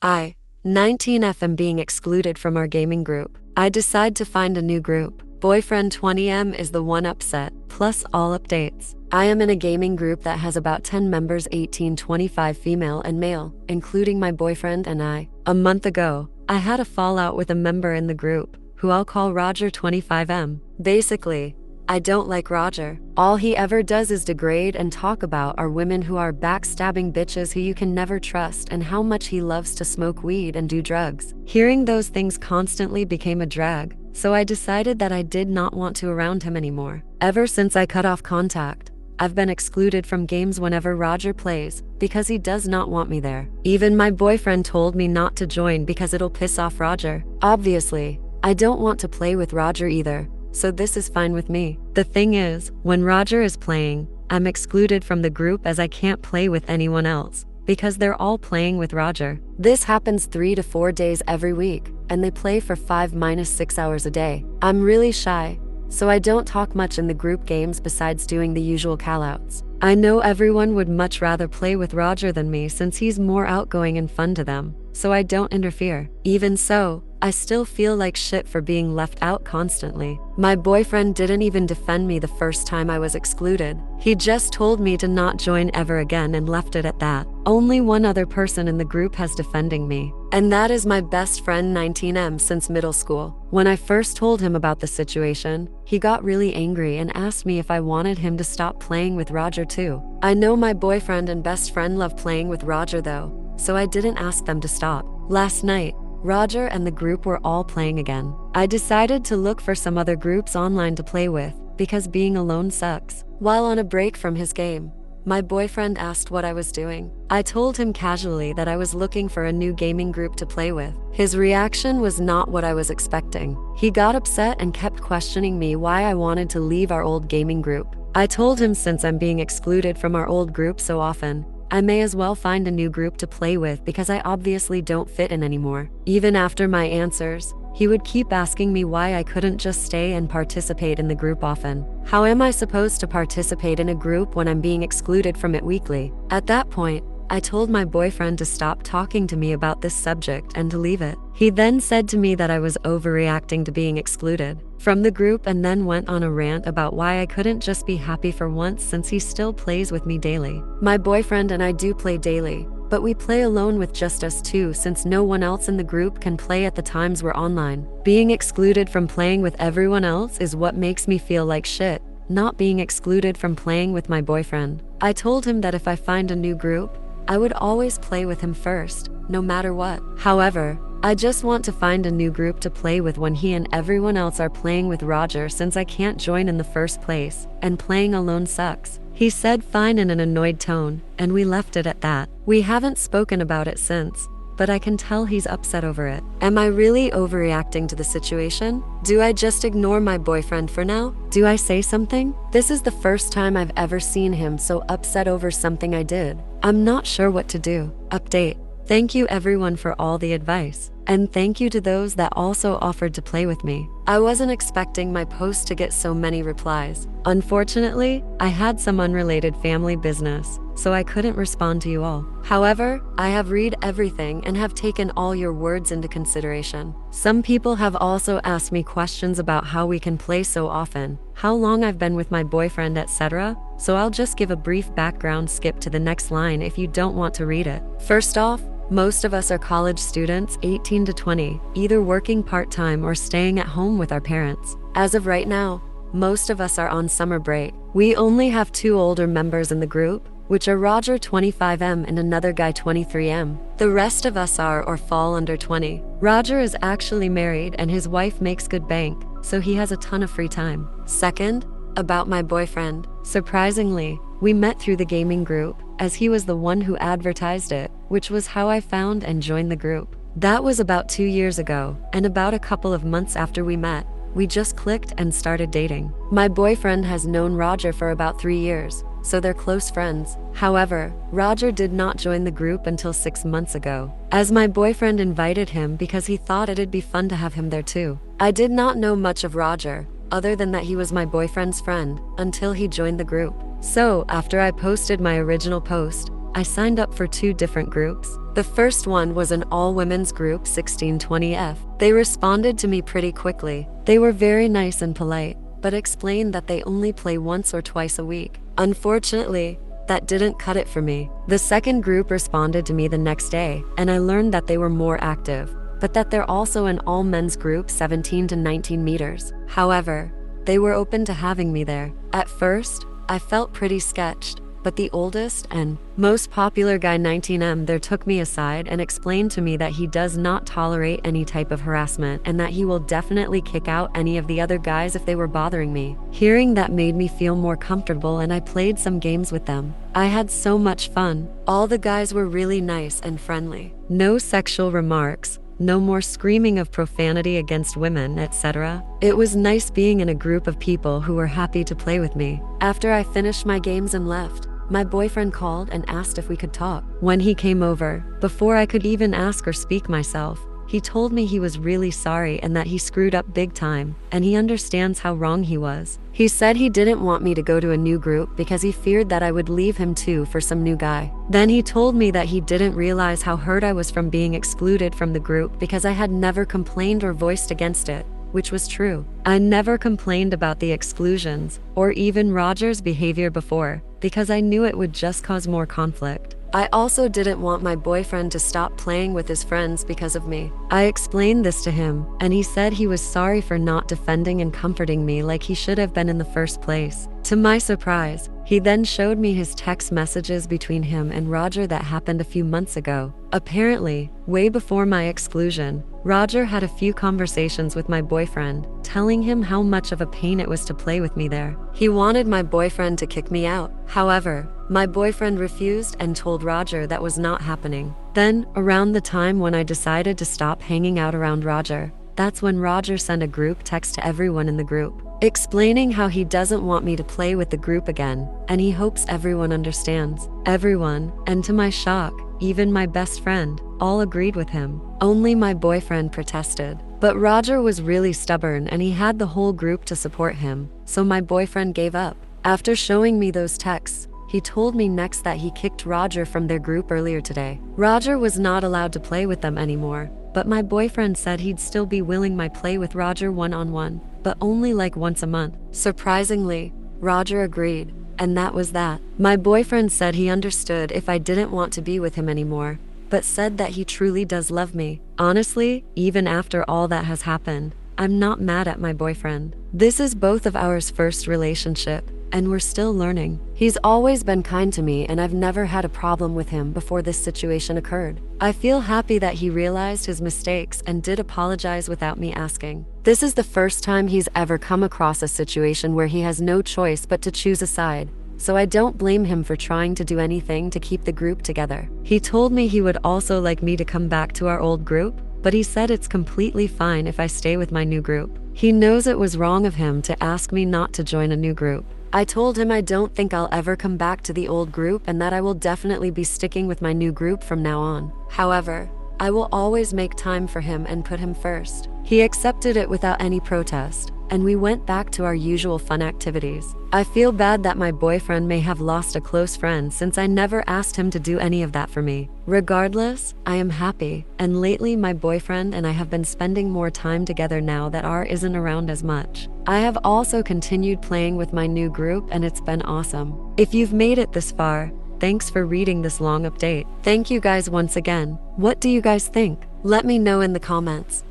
I, 19F, am being excluded from our gaming group. I decide to find a new group. Boyfriend 20M is the one upset, plus all updates. I am in a gaming group that has about 10 members, 18-25 female and male, including my boyfriend and I. A month ago, I had a fallout with a member in the group, who I'll call Roger 25M. Basically, I don't like Roger. All he ever does is degrade and talk about our women who are backstabbing bitches who you can never trust, and how much he loves to smoke weed and do drugs. Hearing those things constantly became a drag, so I decided that I did not want to around him anymore. Ever since I cut off contact, I've been excluded from games whenever Roger plays, because he does not want me there. Even my boyfriend told me not to join because it'll piss off Roger. Obviously, I don't want to play with Roger either, so this is fine with me. The thing is, when Roger is playing, I'm excluded from the group as I can't play with anyone else, because they're all playing with Roger. This happens 3 to 4 days every week, and they play for 5-6 hours a day. I'm really shy, so I don't talk much in the group games besides doing the usual callouts. I know everyone would much rather play with Roger than me since he's more outgoing and fun to them, so I don't interfere. Even so, I still feel like shit for being left out constantly. My boyfriend didn't even defend me the first time I was excluded. He just told me to not join ever again and left it at that. Only one other person in the group has defending me, and that is my best friend 19M since middle school. When I first told him about the situation, he got really angry and asked me if I wanted him to stop playing with Roger too. I know my boyfriend and best friend love playing with Roger though, so I didn't ask them to stop. Last night, Roger and the group were all playing again. I decided to look for some other groups online to play with, because being alone sucks. While on a break from his game, my boyfriend asked what I was doing. I told him casually that I was looking for a new gaming group to play with. His reaction was not what I was expecting. He got upset and kept questioning me why I wanted to leave our old gaming group. I told him since I'm being excluded from our old group so often, I may as well find a new group to play with because I obviously don't fit in anymore. Even after my answers, he would keep asking me why I couldn't just stay and participate in the group often. How am I supposed to participate in a group when I'm being excluded from it weekly? At that point, I told my boyfriend to stop talking to me about this subject and to leave it. He then said to me that I was overreacting to being excluded from the group and then went on a rant about why I couldn't just be happy for once since he still plays with me daily. My boyfriend and I do play daily, but we play alone with just us two since no one else in the group can play at the times we're online. Being excluded from playing with everyone else is what makes me feel like shit, not being excluded from playing with my boyfriend. I told him that if I find a new group, I would always play with him first, no matter what. However, I just want to find a new group to play with when he and everyone else are playing with Roger since I can't join in the first place, and playing alone sucks. He said fine in an annoyed tone, and we left it at that. We haven't spoken about it since, but I can tell he's upset over it. Am I really overreacting to the situation? Do I just ignore my boyfriend for now? Do I say something? This is the first time I've ever seen him so upset over something I did. I'm not sure what to do. Update. Thank you everyone for all the advice, and thank you to those that also offered to play with me. I wasn't expecting my post to get so many replies. Unfortunately, I had some unrelated family business, so I couldn't respond to you all. However, I have read everything and have taken all your words into consideration. Some people have also asked me questions about how we can play so often, how long I've been with my boyfriend, etc. So I'll just give a brief background skip to the next line if you don't want to read it. First off, most of us are college students 18 to 20, either working part-time or staying at home with our parents. As of right now, most of us are on summer break. We only have 2 older members in the group, which are Roger 25M and another guy 23M. The rest of us are or fall under 20. Roger is actually married and his wife makes good bank, so he has a ton of free time. Second, about my boyfriend. Surprisingly, we met through the gaming group, as he was the one who advertised it, which was how I found and joined the group. That was about 2 years ago, and about a couple of months after we met, we just clicked and started dating. My boyfriend has known Roger for about 3 years, so they're close friends. However, Roger did not join the group until 6 months ago, as my boyfriend invited him because he thought it'd be fun to have him there too. I did not know much of Roger, other than that he was my boyfriend's friend, until he joined the group. So, after I posted my original post, I signed up for 2 different groups. The first one was an all-women's group, 1620F. They responded to me pretty quickly. They were very nice and polite, but explained that they only play once or twice a week. Unfortunately, that didn't cut it for me. The second group responded to me the next day, and I learned that they were more active, but that they're also an all-men's group, 17 to 19 meters. However, they were open to having me there. At first, I felt pretty sketched, but the oldest and most popular guy, 19M, there took me aside and explained to me that he does not tolerate any type of harassment and that he will definitely kick out any of the other guys if they were bothering me. Hearing that made me feel more comfortable, and I played some games with them. I had so much fun. All the guys were really nice and friendly. No sexual remarks, no more screaming of profanity against women, etc. It was nice being in a group of people who were happy to play with me. After I finished my games and left, my boyfriend called and asked if we could talk. When he came over, before I could even ask or speak myself, he told me he was really sorry and that he screwed up big time, and he understands how wrong he was. He said he didn't want me to go to a new group because he feared that I would leave him too for some new guy. Then he told me that he didn't realize how hurt I was from being excluded from the group because I had never complained or voiced against it, which was true. I never complained about the exclusions or even Roger's behavior before because I knew it would just cause more conflict. I also didn't want my boyfriend to stop playing with his friends because of me. I explained this to him, and he said he was sorry for not defending and comforting me like he should have been in the first place. To my surprise, he then showed me his text messages between him and Roger that happened a few months ago. Apparently, way before my exclusion, Roger had a few conversations with my boyfriend, telling him how much of a pain it was to play with me there. He wanted my boyfriend to kick me out. However, my boyfriend refused and told Roger that was not happening. Then, around the time when I decided to stop hanging out around Roger, that's when Roger sent a group text to everyone in the group, explaining how he doesn't want me to play with the group again, and he hopes everyone understands. Everyone, and to my shock, even my best friend, all agreed with him. Only my boyfriend protested. But Roger was really stubborn and he had the whole group to support him, so my boyfriend gave up. After showing me those texts, he told me next that he kicked Roger from their group earlier today. Roger was not allowed to play with them anymore, but my boyfriend said he'd still be willing my play with Roger one-on-one, but only like once a month. Surprisingly, Roger agreed, and that was that. My boyfriend said he understood if I didn't want to be with him anymore, but said that he truly does love me. Honestly, even after all that has happened, I'm not mad at my boyfriend. This is both of ours first relationship, and we're still learning. He's always been kind to me, and I've never had a problem with him before this situation occurred. I feel happy that he realized his mistakes and did apologize without me asking. This is the first time he's ever come across a situation where he has no choice but to choose a side, so I don't blame him for trying to do anything to keep the group together. He told me he would also like me to come back to our old group, but he said it's completely fine if I stay with my new group. He knows it was wrong of him to ask me not to join a new group. I told him I don't think I'll ever come back to the old group and that I will definitely be sticking with my new group from now on. However, I will always make time for him and put him first. He accepted it without any protest, and we went back to our usual fun activities. I feel bad that my boyfriend may have lost a close friend since I never asked him to do any of that for me. Regardless, I am happy, and lately my boyfriend and I have been spending more time together now that R isn't around as much. I have also continued playing with my new group and it's been awesome. If you've made it this far, thanks for reading this long update. Thank you guys once again. What do you guys think? Let me know in the comments.